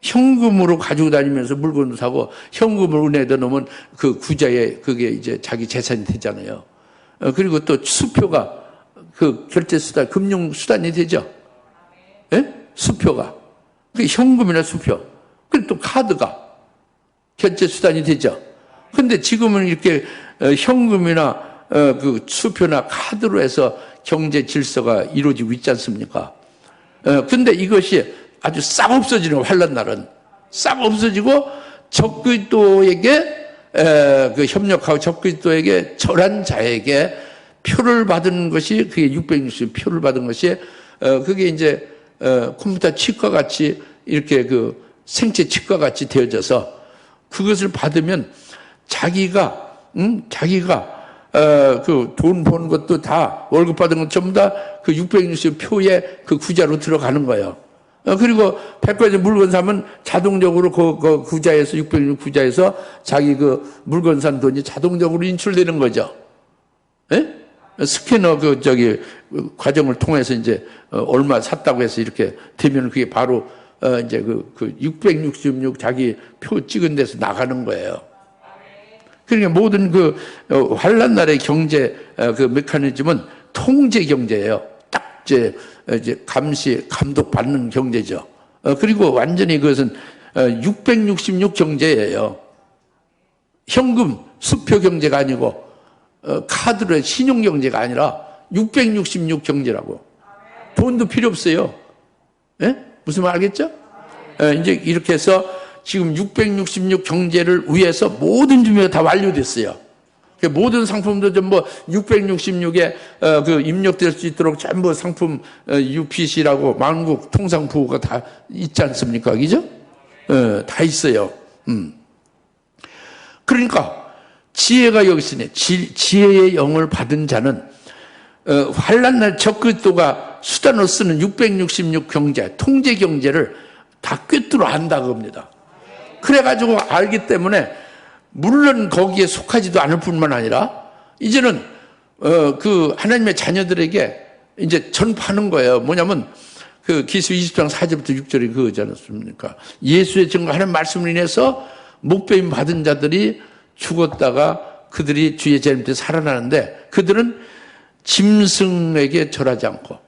현금으로 가지고 다니면서 물건도 사고 현금을 은행에다 놓으면 그 구자에 그게 이제 자기 재산이 되잖아요. 그리고 또 수표가 그 결제 수단, 금융 수단이 되죠. 예? 수표가. 그 현금이나 수표. 그리고 또 카드가 결제 수단이 되죠. 근데 지금은 이렇게 현금이나 그 수표나 카드로 해서 경제 질서가 이루어지고 있지 않습니까? 근데 이것이 아주 싹 없어지는 환란 날은 싹 없어지고 적그리스도에게 그 협력하고 적그리스도에게 절한 자에게 표를 받은 것이 그게 660 표를 받은 것이 그게 이제 컴퓨터 칩과 같이 이렇게 그 생체 칩과 같이 되어져서 그것을 받으면 자기가 그 돈 번 것도 다 월급 받은 것 전부 다 그 660 표에 그 구자로 들어가는 거예요. 그리고 백화점 물건 사면 자동적으로 그 구자에서 660 구자에서 자기 그 물건 산 돈이 자동적으로 인출되는 거죠. 예? 스캐너 그 저기 과정을 통해서 이제 얼마 샀다고 해서 이렇게 되면 그게 바로 이제 그 666 자기 표 찍은 데서 나가는 거예요. 그러니까 모든 그 환란 날의 경제 그 메커니즘은 통제 경제예요. 딱 이제 감시 감독 받는 경제죠. 그리고 완전히 그것은 666 경제예요. 현금 수표 경제가 아니고 카드로 신용 경제가 아니라 666 경제라고. 돈도 필요 없어요. 예? 무슨 말 알겠죠? 이제 이렇게 해서 지금 666 경제를 위해서 모든 준비가 다 완료됐어요. 모든 상품도 전부 666에 그 입력될 수 있도록 전부 상품 UPC라고 만국 통상부호가 다 있지 않습니까? 그죠? 다 있어요. 그러니까 지혜가 여기 있으니 지혜의 영을 받은 자는 환란날 적그리스도가 수단으로 쓰는 666 경제, 통제 경제를 다 꿰뚫어 안다고 합니다. 그래가지고 알기 때문에 물론 거기에 속하지도 않을 뿐만 아니라 이제는 그 하나님의 자녀들에게 이제 전파하는 거예요. 뭐냐면 그 기수 20장 4절부터 6절이 그거지 않습니까? 예수의 증거하는 말씀을 인해서 목배임 받은 자들이 죽었다가 그들이 주의 재림 때 살아나는데 그들은 짐승에게 절하지 않고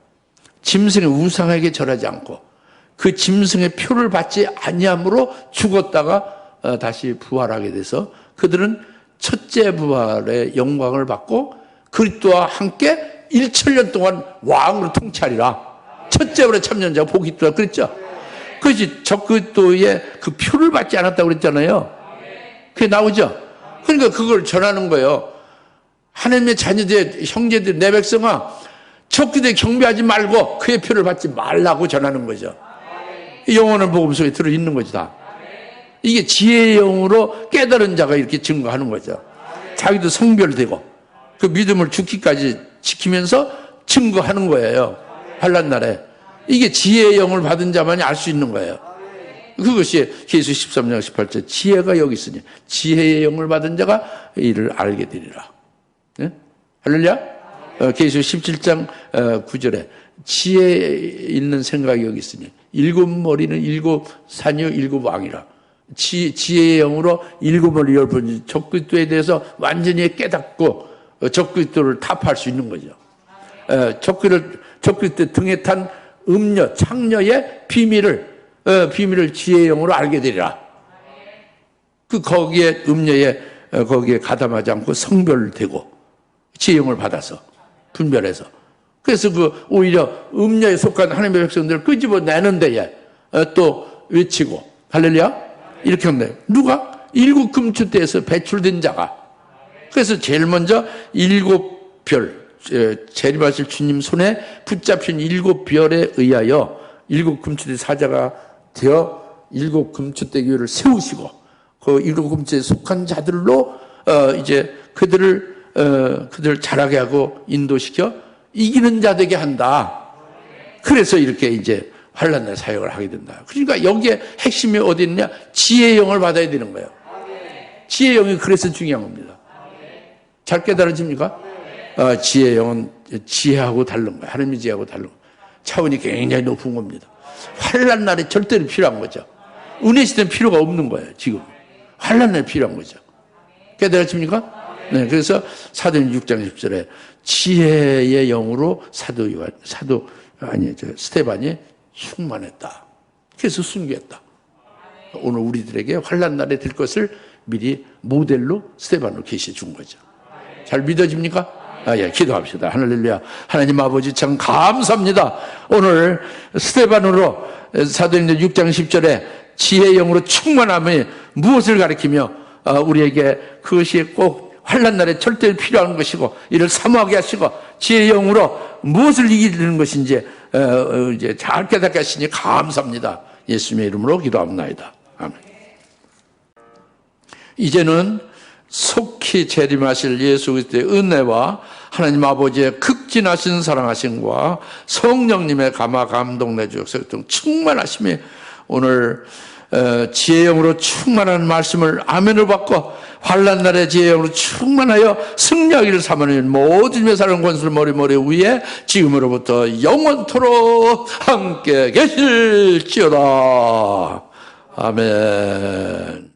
짐승의 우상에게 절하지 않고 그 짐승의 표를 받지 아니함으로 죽었다가 다시 부활하게 돼서 그들은 첫째 부활의 영광을 받고 그리스도와 함께 1천년 동안 왕으로 통치하리라. 첫째 부활의 참전자가 복이 있더라 그랬죠. 그것이 적그리스도의 그 표를 받지 않았다고 그랬잖아요. 그게 나오죠. 그러니까 그걸 전하는 거예요. 하나님의 자녀들, 형제들, 내 백성아 적그리스도에 경배하지 말고 그의 표를 받지 말라고 전하는 거죠. 영원한 복음 속에 들어있는 거지 다. 이게 지혜의 영으로 깨달은 자가 이렇게 증거하는 거죠. 자기도 성별되고 그 믿음을 죽기까지 지키면서 증거하는 거예요. 환란 날에. 이게 지혜의 영을 받은 자만이 알 수 있는 거예요. 그것이 계수 13장 18절 지혜가 여기 있으니 지혜의 영을 받은 자가 이를 알게 되리라. 네? 할렐루야? 계수 17장 9절에 지혜 있는 생각이 여기 있으니 일곱 머리는 일곱 산이요 일곱 왕이라. 지혜의 영으로 일곱 머리 열 번 적그리스도에 대해서 완전히 깨닫고 적그리스도를 타파할 수 있는 거죠. 적그리스도 등에 탄 음녀, 창녀의 비밀을 지혜의 영으로 알게 되리라. 거기에 음녀에 거기에 가담하지 않고 성별되고 지혜의 영을 받아서 분별해서 그래서 오히려 음녀에 속한 하나님의 백성들을 끄집어내는 데에 또 외치고 할렐루야 이렇게 한대. 누가? 일곱 금추대에서 배출된 자가. 그래서 제일 먼저 일곱 별 재림하실 주님 손에 붙잡힌 일곱 별에 의하여 일곱 금추대 사자가 되어 일곱 금추대 교회를 세우시고 그 일곱 금지에 속한 자들로 이제 그들을 자라게 하고 인도시켜 이기는 자 되게 한다. 그래서 이렇게 이제 환난의 사역을 하게 된다. 그러니까 여기에 핵심이 어디 있느냐? 지혜의 영을 받아야 되는 거예요. 지혜의 영이 그래서 중요한 겁니다. 잘 깨달아집니까? 지혜의 영은 지혜하고 다른 거예요. 하나님의 지혜하고 다른 거예요. 차원이 굉장히 높은 겁니다. 환난 날에 절대로 필요한 거죠. 은혜 시대는 필요가 없는 거예요. 지금 환난 날에 필요한 거죠. 깨달아집니까? 네, 그래서 사도행 6장 10절에 지혜의 영으로 스데반이 충만했다. 그래서 순교했다. 오늘 우리들에게 환난 날에 될 것을 미리 모델로 스데반으로 계시해 준 거죠. 잘 믿어집니까? 예, 기도합시다. 할렐루야. 하나님 아버지 참 감사합니다. 오늘 스데반으로 사도행전 6장 10절에 지혜의 영으로 충만함이 무엇을 가리키며 우리에게 그것이 꼭 환난 날에 절대 필요한 것이고 이를 사모하게 하시고 지혜의 영으로 무엇을 이기는 것인지 이제 잘 깨닫게 하시니 감사합니다. 예수님의 이름으로 기도합니다. 아멘. 이제는 속히 재림하실 예수 그리스도의 은혜와 하나님 아버지의 극진하신 사랑하심과 성령님의 감화 감동 내주셔서 충만하심이 오늘 지혜의 영으로 충만한 말씀을 아멘을 받고 환난 날의 지혜의 영으로 충만하여 승리하기를 사모하는 모든 힘의 사랑 권수를 머리 위에 지금으로부터 영원토록 함께 계실지어다. 아멘.